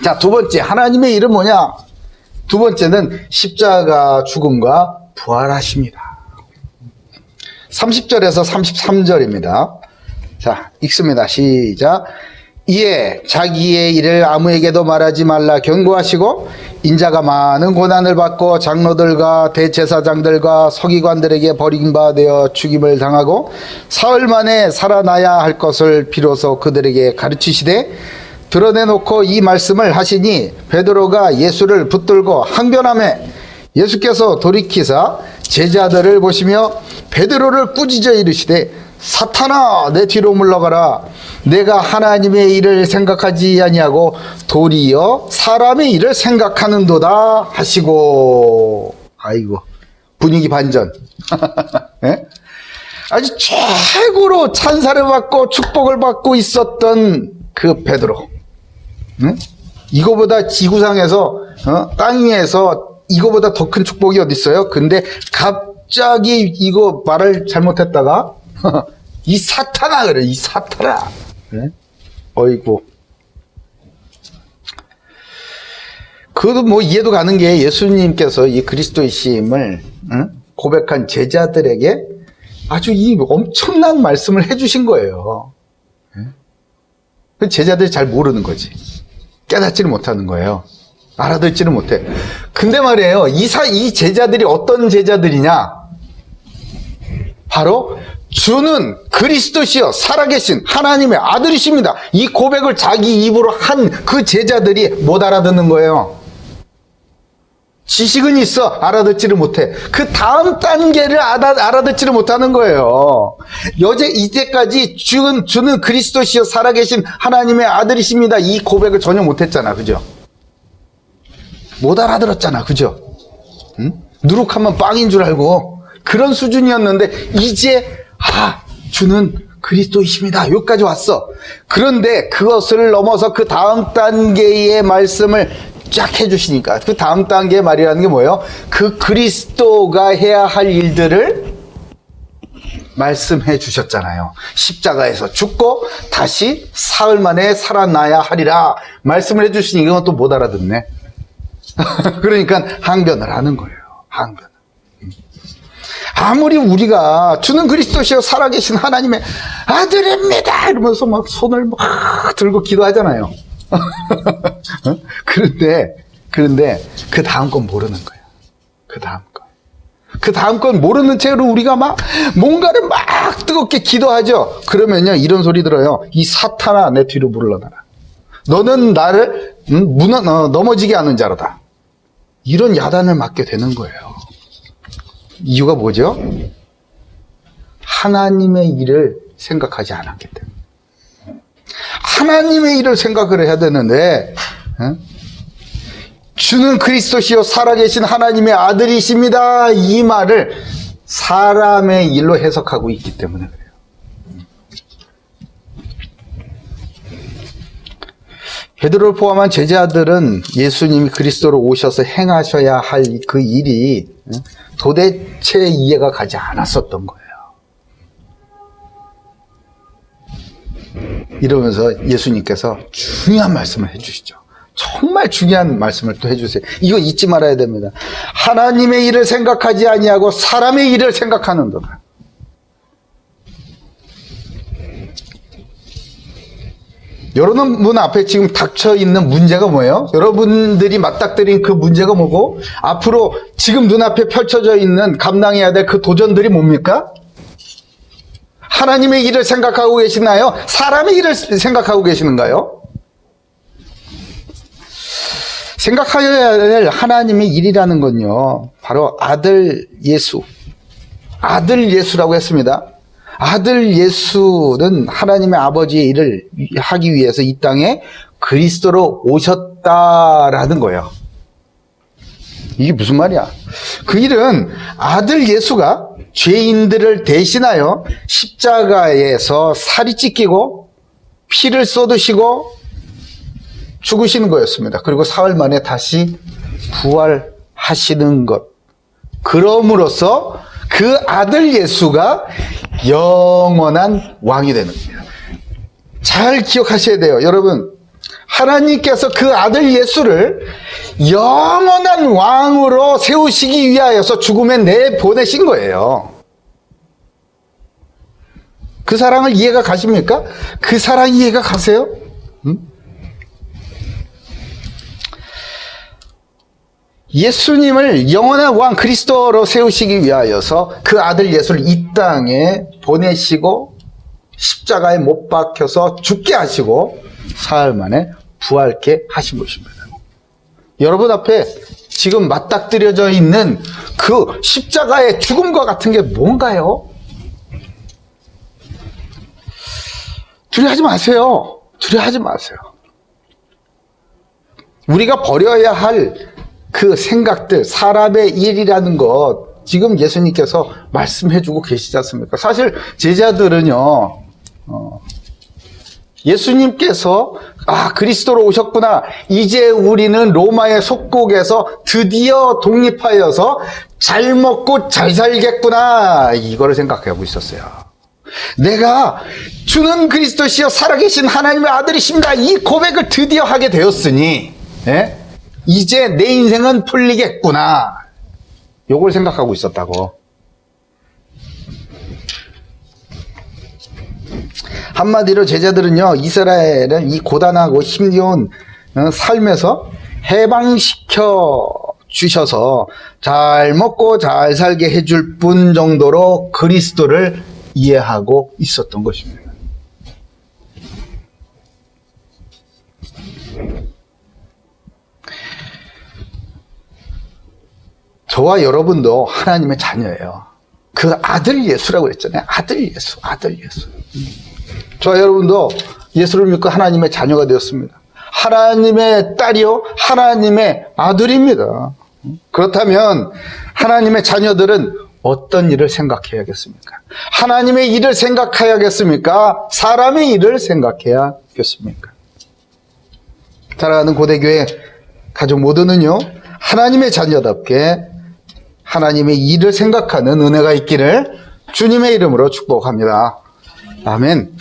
자, 두 번째, 하나님의 일은 뭐냐? 두 번째는 십자가 죽음과 부활하십니다. 30절에서 33절입니다. 자, 읽습니다. 시작. 이에 자기의 일을 아무에게도 말하지 말라 경고하시고 인자가 많은 고난을 받고 장로들과 대제사장들과 서기관들에게 버림받아 죽임을 당하고 사흘 만에 살아나야 할 것을 비로소 그들에게 가르치시되 드러내놓고 이 말씀을 하시니 베드로가 예수를 붙들고 항변하매 예수께서 돌이키사 제자들을 보시며 베드로를 꾸짖어 이르시되 사탄아 내 뒤로 물러가라. 내가 하나님의 일을 생각하지 아니하고 도리어 사람의 일을 생각하는도다 하시고. 아이고, 분위기 반전. 네? 아주 최고로 찬사를 받고 축복을 받고 있었던 그 베드로. 응? 이거보다 지구상에서 땅 위에서 이거보다 더 큰 축복이 어디 있어요? 근데 갑자기 이거 말을 잘못했다가 이 사탄아 그래, 이 사탄아. 네? 어이구. 그것도 뭐 이해도 가는 게 예수님께서 이 그리스도이심을 고백한 제자들에게 아주 이 엄청난 말씀을 해주신 거예요. 그 제자들이 잘 모르는 거지. 깨닫지를 못하는 거예요. 알아듣지를 못해. 근데 말이에요. 이 제자들이 어떤 제자들이냐? 바로 주는 그리스도시여 살아계신 하나님의 아들이십니다. 이 고백을 자기 입으로 한 그 제자들이 못 알아듣는 거예요. 지식은 있어 알아듣지를 못해. 그 다음 단계를 알아듣지를 못하는 거예요. 이제까지 주는 그리스도시여 살아계신 하나님의 아들이십니다. 이 고백을 전혀 못했잖아, 그죠? 못 알아들었잖아, 그죠? 응? 누룩하면 빵인 줄 알고 그런 수준이었는데 이제 주는 그리스도이십니다. 여기까지 왔어. 그런데 그것을 넘어서 그 다음 단계의 말씀을 쫙 해주시니까 그 다음 단계의 말이라는 게 뭐예요? 그 그리스도가 해야 할 일들을 말씀해 주셨잖아요. 십자가에서 죽고 다시 사흘 만에 살아나야 하리라 말씀을 해 주시니 이건 또 못 알아듣네. 그러니까 항변을 하는 거예요. 항변. 아무리 우리가 주는 그리스도시여 살아계신 하나님의 아들입니다 이러면서 막 손을 막 들고 기도하잖아요. 그런데 그 다음 건 모르는 거야. 그 다음 건 모르는 채로 우리가 막 뭔가를 막 뜨겁게 기도하죠. 그러면요 이런 소리 들어요. 이 사탄아 내 뒤로 물러나라. 너는 나를 넘어지게 하는 자로다. 이런 야단을 맞게 되는 거예요. 이유가 뭐죠? 하나님의 일을 생각하지 않았기 때문에. 하나님의 일을 생각을 해야 되는데 주는 그리스도시요 살아계신 하나님의 아들이십니다. 이 말을 사람의 일로 해석하고 있기 때문에 그래요. 베드로를 포함한 제자들은 예수님이 그리스도로 오셔서 행하셔야 할 그 일이 도대체 이해가 가지 않았었던 거예요. 이러면서 예수님께서 중요한 말씀을 해주시죠. 정말 중요한 말씀을 또 해주세요. 이거 잊지 말아야 됩니다. 하나님의 일을 생각하지 아니하고 사람의 일을 생각하는도다. 여러분 앞에 지금 닥쳐 있는 문제가 뭐예요? 여러분들이 맞닥뜨린 그 문제가 뭐고 앞으로 지금 눈앞에 펼쳐져 있는 감당해야 될 그 도전들이 뭡니까? 하나님의 일을 생각하고 계시나요? 사람의 일을 생각하고 계시는가요? 생각하여야 될 하나님의 일이라는 건요 바로 아들 예수라고 했습니다. 아들 예수는 하나님의 아버지의 일을 하기 위해서 이 땅에 그리스도로 오셨다라는 거예요. 이게 무슨 말이야? 그 일은 아들 예수가 죄인들을 대신하여 십자가에서 살이 찢기고 피를 쏟으시고 죽으시는 거였습니다. 그리고 사흘 만에 다시 부활하시는 것. 그럼으로써 그 아들 예수가 영원한 왕이 되는 겁니다. 잘 기억하셔야 돼요. 여러분, 하나님께서 그 아들 예수를 영원한 왕으로 세우시기 위하여서 죽음에 내보내신 거예요. 그 사랑을 이해가 가십니까? 그 사랑 이해가 가세요? 예수님을 영원한 왕 그리스도로 세우시기 위하여서 그 아들 예수를 이 땅에 보내시고 십자가에 못 박혀서 죽게 하시고 사흘 만에 부활케 하신 것입니다. 여러분 앞에 지금 맞닥뜨려져 있는 그 십자가의 죽음과 같은 게 뭔가요? 두려워하지 마세요. 두려워하지 마세요. 우리가 버려야 할 그 생각들, 사람의 일이라는 것 지금 예수님께서 말씀해주고 계시지 않습니까? 사실 제자들은요, 예수님께서 그리스도로 오셨구나, 이제 우리는 로마의 속국에서 드디어 독립하여서 잘 먹고 잘 살겠구나, 이거를 생각하고 있었어요. 내가 주는 그리스도시여 살아계신 하나님의 아들이십니다, 이 고백을 드디어 하게 되었으니 이제 내 인생은 풀리겠구나, 요걸 생각하고 있었다고. 한마디로 제자들은요, 이스라엘은 이 고단하고 힘겨운 삶에서 해방시켜 주셔서 잘 먹고 잘 살게 해줄 뿐 정도로 그리스도를 이해하고 있었던 것입니다. 저와 여러분도 하나님의 자녀예요. 그 아들 예수라고 그랬잖아요. 아들 예수, 아들 예수. 저와 여러분도 예수를 믿고 하나님의 자녀가 되었습니다. 하나님의 딸이요, 하나님의 아들입니다. 그렇다면 하나님의 자녀들은 어떤 일을 생각해야겠습니까? 하나님의 일을 생각해야겠습니까? 사람의 일을 생각해야겠습니까? 사랑하는 고대교회 가족 모두는요, 하나님의 자녀답게 하나님의 일을 생각하는 은혜가 있기를 주님의 이름으로 축복합니다. 아멘.